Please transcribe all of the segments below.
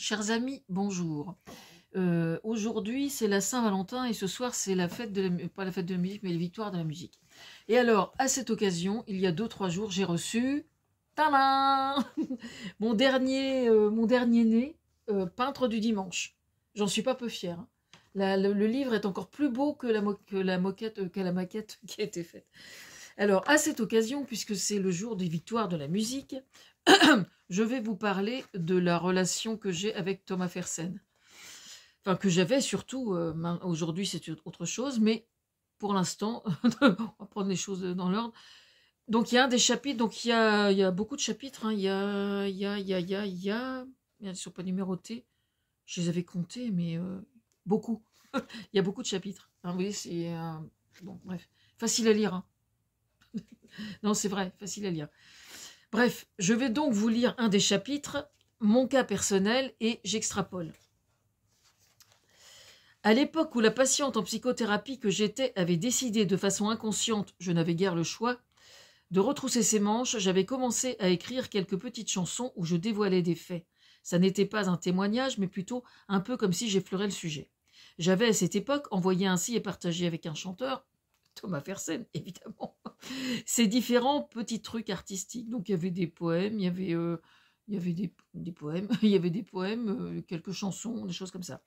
Chers amis, bonjour. Aujourd'hui, c'est la Saint-Valentin et ce soir, c'est la fête de la, pas la fête de la musique, mais les victoires de la musique. Et alors, à cette occasion, il y a 2-3 jours, j'ai reçu tadam mon dernier né, peintre du dimanche. J'en suis pas peu fière, hein. Le livre est encore plus beau que la moquette, que la maquette qui a été faite. Alors, à cette occasion, puisque c'est le jour des victoires de la musique, je vais vous parler de la relation que j'ai avec Thomas Fersen. Enfin, que j'avais surtout, aujourd'hui c'est autre chose, mais pour l'instant, on va prendre les choses dans l'ordre. Donc il y a un des chapitres, donc il y a beaucoup de chapitres, hein. Ils ne sont pas numérotés, je les avais comptés, mais beaucoup. Il y a beaucoup de chapitres, hein, vous voyez, c'est... bon, bref, facile à lire, hein. Non, c'est vrai, facile à lire. Bref, je vais donc vous lire un des chapitres, mon cas personnel, et j'extrapole. À l'époque où la patiente en psychothérapie que j'étais avait décidé de façon inconsciente, je n'avais guère le choix, de retrousser ses manches, j'avais commencé à écrire quelques petites chansons où je dévoilais des faits. Ça n'était pas un témoignage, mais plutôt un peu comme si j'effleurais le sujet. J'avais à cette époque envoyé ainsi et partagé avec un chanteur, Thomas Fersen, évidemment, ces différents petits trucs artistiques. Donc il y avait des poèmes, il y avait des poèmes, il y avait des poèmes, quelques chansons, des choses comme ça.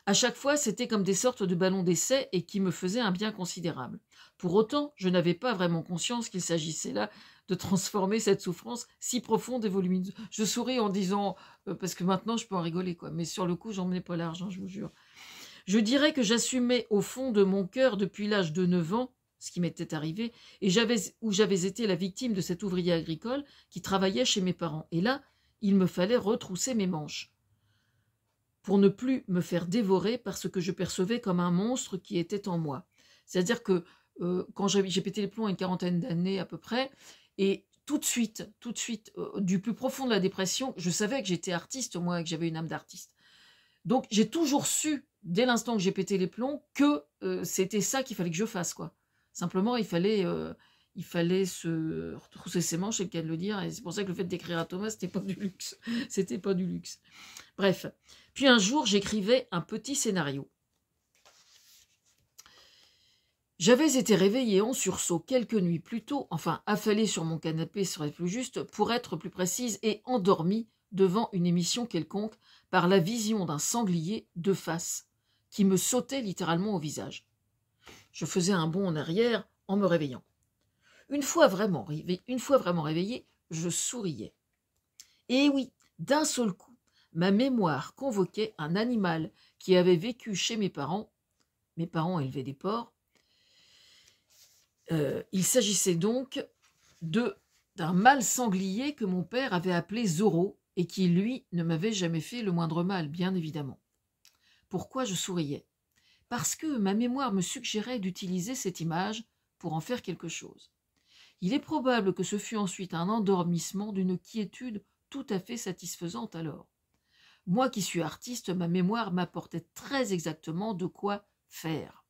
À chaque fois, c'était comme des sortes de ballons d'essai et qui me faisaient un bien considérable. Pour autant, je n'avais pas vraiment conscience qu'il s'agissait là de transformer cette souffrance si profonde et volumineuse. Je souris en disant, parce que maintenant je peux en rigoler, quoi, mais sur le coup, j'en menais pas l'argent, je vous jure. Je dirais que j'assumais au fond de mon cœur depuis l'âge de 9 ans, ce qui m'était arrivé, et j'avais été la victime de cet ouvrier agricole qui travaillait chez mes parents. Et là, il me fallait retrousser mes manches pour ne plus me faire dévorer par ce que je percevais comme un monstre qui était en moi. C'est-à-dire que quand j'ai pété les plombs à une quarantaine d'années à peu près, et tout de suite, du plus profond de la dépression, je savais que j'étais artiste, moi, et que j'avais une âme d'artiste. Donc j'ai toujours su, dès l'instant que j'ai pété les plombs, que c'était ça qu'il fallait que je fasse, quoi. Simplement, il fallait se retrousser ses manches, c'est le cas de le dire, et c'est pour ça que le fait d'écrire à Thomas, c'était pas du luxe. C'était pas du luxe. Bref. Puis un jour, j'écrivais un petit scénario. J'avais été réveillée en sursaut quelques nuits plus tôt, enfin affalée sur mon canapé serait plus juste, pour être plus précise, et endormie devant une émission quelconque par la vision d'un sanglier de face qui me sautait littéralement au visage. Je faisais un bond en arrière en me réveillant. Une fois vraiment réveillée, je souriais. Et oui, d'un seul coup, ma mémoire convoquait un animal qui avait vécu chez mes parents. Mes parents élevaient des porcs. Il s'agissait donc d'un mâle sanglier que mon père avait appelé Zorro et qui, lui, ne m'avait jamais fait le moindre mal, bien évidemment. Pourquoi je souriais? Parce que ma mémoire me suggérait d'utiliser cette image pour en faire quelque chose. Il est probable que ce fut ensuite un endormissement d'une quiétude tout à fait satisfaisante alors. Moi qui suis artiste, ma mémoire m'apportait très exactement de quoi faire,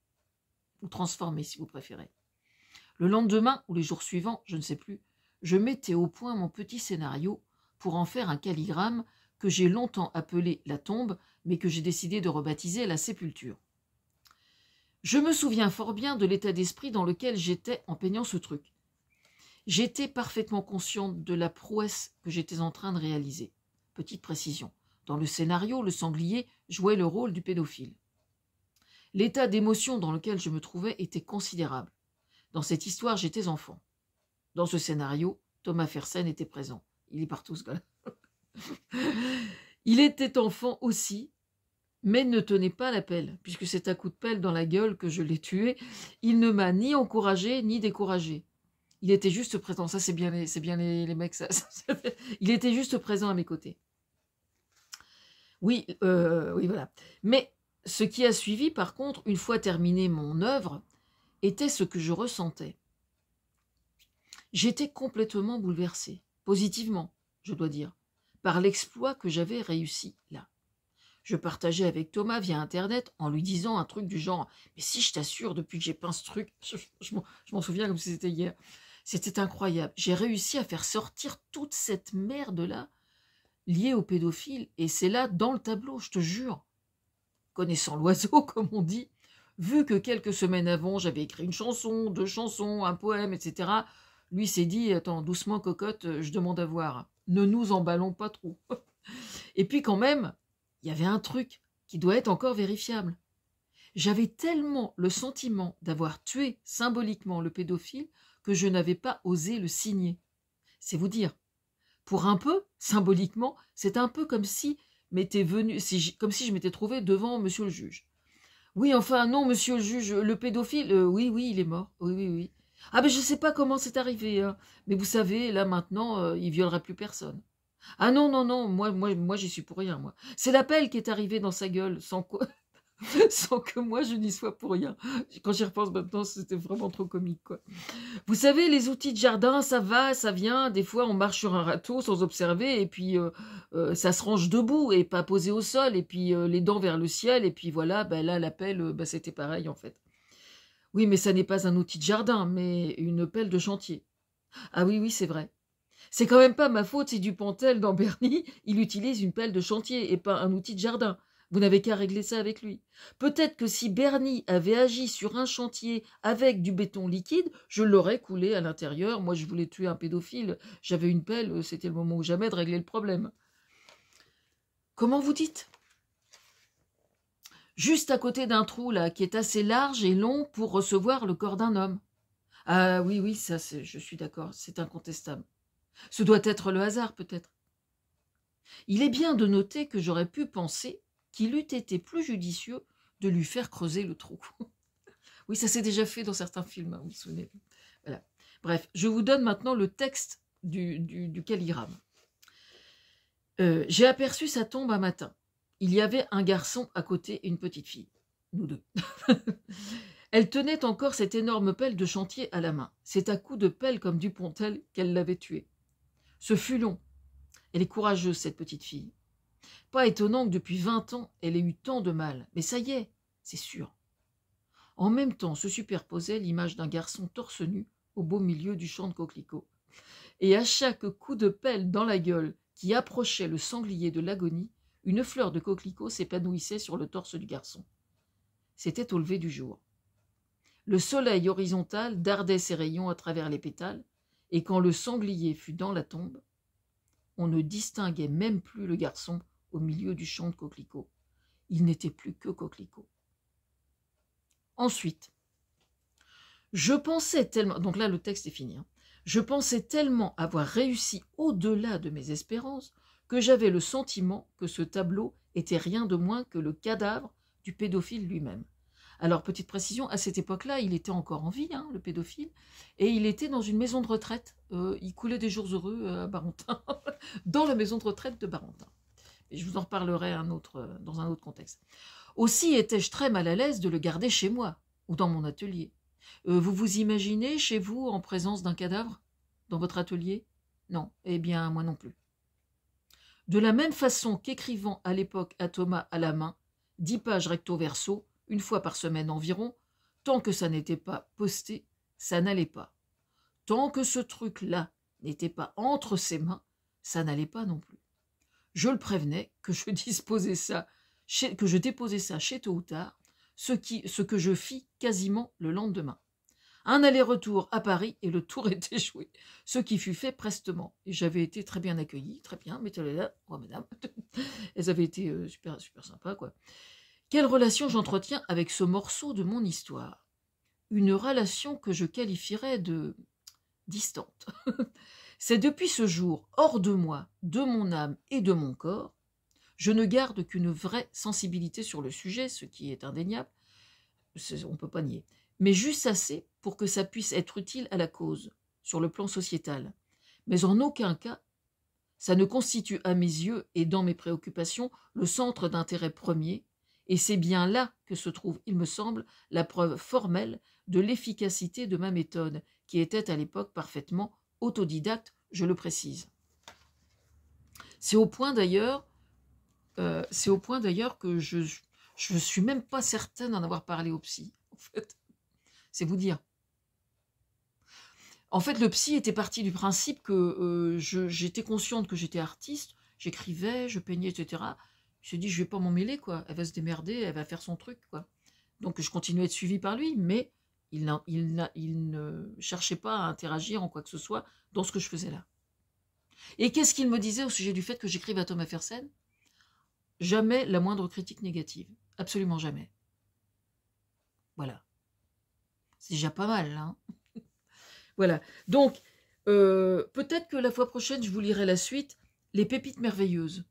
ou transformer si vous préférez. Le lendemain ou les jours suivants, je ne sais plus, je mettais au point mon petit scénario pour en faire un calligramme que j'ai longtemps appelé la tombe, mais que j'ai décidé de rebaptiser la sépulture. Je me souviens fort bien de l'état d'esprit dans lequel j'étais en peignant ce truc. J'étais parfaitement consciente de la prouesse que j'étais en train de réaliser. Petite précision, dans le scénario, le sanglier jouait le rôle du pédophile. L'état d'émotion dans lequel je me trouvais était considérable. Dans cette histoire, j'étais enfant. Dans ce scénario, Thomas Fersen était présent. Il est partout, ce gars-là. Il était enfant aussi, mais ne tenait pas la pelle, puisque c'est à coup de pelle dans la gueule que je l'ai tué. Il ne m'a ni encouragé, ni découragé. Il était juste présent. Ça, c'est bien les mecs. Il était juste présent à mes côtés. Oui, oui, voilà. Mais ce qui a suivi, par contre, une fois terminée mon œuvre, était ce que je ressentais. J'étais complètement bouleversée, positivement, je dois dire, par l'exploit que j'avais réussi là. Je partageais avec Thomas via Internet en lui disant un truc du genre « Mais si, je t'assure, depuis que j'ai peint ce truc, je m'en souviens comme si c'était hier. C'était incroyable. J'ai réussi à faire sortir toute cette merde-là lié au pédophile, et c'est là dans le tableau, je te jure. Connaissant l'oiseau, comme on dit, vu que quelques semaines avant, j'avais écrit une chanson, 2 chansons, un poème, etc., lui s'est dit, attends, doucement cocotte, je demande à voir. Ne nous emballons pas trop. Et puis quand même, il y avait un truc qui doit être encore vérifiable. J'avais tellement le sentiment d'avoir tué symboliquement le pédophile que je n'avais pas osé le signer. C'est vous dire. Pour un peu, symboliquement, c'est un peu comme si comme si je m'étais trouvé devant monsieur le juge. Oui, enfin, non, monsieur le juge, le pédophile, oui, oui, il est mort. Oui, oui, oui. Ah, ben, je sais pas comment c'est arrivé, hein. Mais vous savez, là, maintenant, il violera plus personne. Ah non, non, non, moi, j'y suis pour rien, moi. C'est l'appel qui est arrivé dans sa gueule, sans quoi, sans que moi, je n'y sois pour rien. Quand j'y repense maintenant, c'était vraiment trop comique, quoi. Vous savez, les outils de jardin, ça va, ça vient. Des fois, on marche sur un râteau sans observer, et puis ça se range debout et pas posé au sol, et puis les dents vers le ciel, et puis voilà, ben là, la pelle, c'était pareil, en fait. Oui, mais ça n'est pas un outil de jardin, mais une pelle de chantier. Ah oui, oui, c'est vrai. C'est quand même pas ma faute si Dupontel, dans Bernie, il utilise une pelle de chantier et pas un outil de jardin. Vous n'avez qu'à régler ça avec lui. Peut-être que si Bernie avait agi sur un chantier avec du béton liquide, je l'aurais coulé à l'intérieur. Moi, je voulais tuer un pédophile. J'avais une pelle, c'était le moment ou jamais de régler le problème. Comment vous dites? Juste à côté d'un trou, là, qui est assez large et long pour recevoir le corps d'un homme. Ah oui, oui, ça, je suis d'accord, c'est incontestable. Ce doit être le hasard, peut-être. Il est bien de noter que j'aurais pu penser qu'il eût été plus judicieux de lui faire creuser le trou. Oui, ça s'est déjà fait dans certains films, hein, vous vous souvenez. Voilà. Bref, je vous donne maintenant le texte du calligramme. J'ai aperçu sa tombe un matin. Il y avait un garçon à côté et une petite fille. Nous deux. Elle tenait encore cette énorme pelle de chantier à la main. C'est à coups de pelle comme Dupontel qu'elle l'avait tué. Ce fut long. Elle est courageuse, cette petite fille. Pas étonnant que depuis 20 ans, elle ait eu tant de mal. Mais ça y est, c'est sûr. En même temps se superposait l'image d'un garçon torse nu au beau milieu du champ de coquelicots. Et à chaque coup de pelle dans la gueule qui approchait le sanglier de l'agonie, une fleur de coquelicot s'épanouissait sur le torse du garçon. C'était au lever du jour. Le soleil horizontal dardait ses rayons à travers les pétales, et quand le sanglier fut dans la tombe, on ne distinguait même plus le garçon au milieu du champ de coquelicots. Il n'était plus que coquelicot. Ensuite, je pensais tellement... Donc là, le texte est fini. Je pensais tellement avoir réussi au-delà de mes espérances que j'avais le sentiment que ce tableau était rien de moins que le cadavre du pédophile lui-même. Alors, petite précision, à cette époque-là, il était encore en vie, le pédophile, et il était dans une maison de retraite. Il coulait des jours heureux à Barentin, dans la maison de retraite de Barentin. Et je vous en reparlerai dans un autre contexte. Aussi étais-je très mal à l'aise de le garder chez moi, ou dans mon atelier. Vous vous imaginez chez vous en présence d'un cadavre, dans votre atelier? Non, eh bien, moi non plus. De la même façon qu'écrivant à l'époque à Thomas à la main, 10 pages recto verso, une fois par semaine environ, tant que ça n'était pas posté, ça n'allait pas. Tant que ce truc-là n'était pas entre ses mains, ça n'allait pas non plus. Je le prévenais que je déposais ça chez Tôt ou Tard, ce que je fis quasiment le lendemain. Un aller-retour à Paris et le tour était joué, ce qui fut fait prestement. Et j'avais été très bien accueillie, très bien, mettez-les là, oh mesdames, elles avaient été super, super sympas, quoi. Quelle relation j'entretiens avec ce morceau de mon histoire? Une relation que je qualifierais de distante. C'est depuis ce jour, hors de moi, de mon âme et de mon corps, je ne garde qu'une vraie sensibilité sur le sujet, ce qui est indéniable, on ne peut pas nier, mais juste assez pour que ça puisse être utile à la cause, sur le plan sociétal. Mais en aucun cas, ça ne constitue à mes yeux et dans mes préoccupations le centre d'intérêt premier, et c'est bien là que se trouve, il me semble, la preuve formelle de l'efficacité de ma méthode, qui était à l'époque parfaitement autodidacte, je le précise. C'est au point d'ailleurs que je suis même pas certaine d'en avoir parlé au psy, en fait. C'est vous dire. En fait, le psy était parti du principe que j'étais consciente que j'étais artiste, j'écrivais, je peignais, etc. Je me suis dit, je vais pas m'en mêler, quoi. Elle va se démerder, elle va faire son truc, quoi. Donc je continuais à être suivie par lui, mais il ne cherchait pas à interagir en quoi que ce soit dans ce que je faisais là. Et qu'est-ce qu'il me disait au sujet du fait que j'écrive à Thomas Fersen? Jamais la moindre critique négative. Absolument jamais. Voilà. C'est déjà pas mal, hein. Voilà. Donc, peut-être que la fois prochaine, je vous lirai la suite, Les Pépites merveilleuses.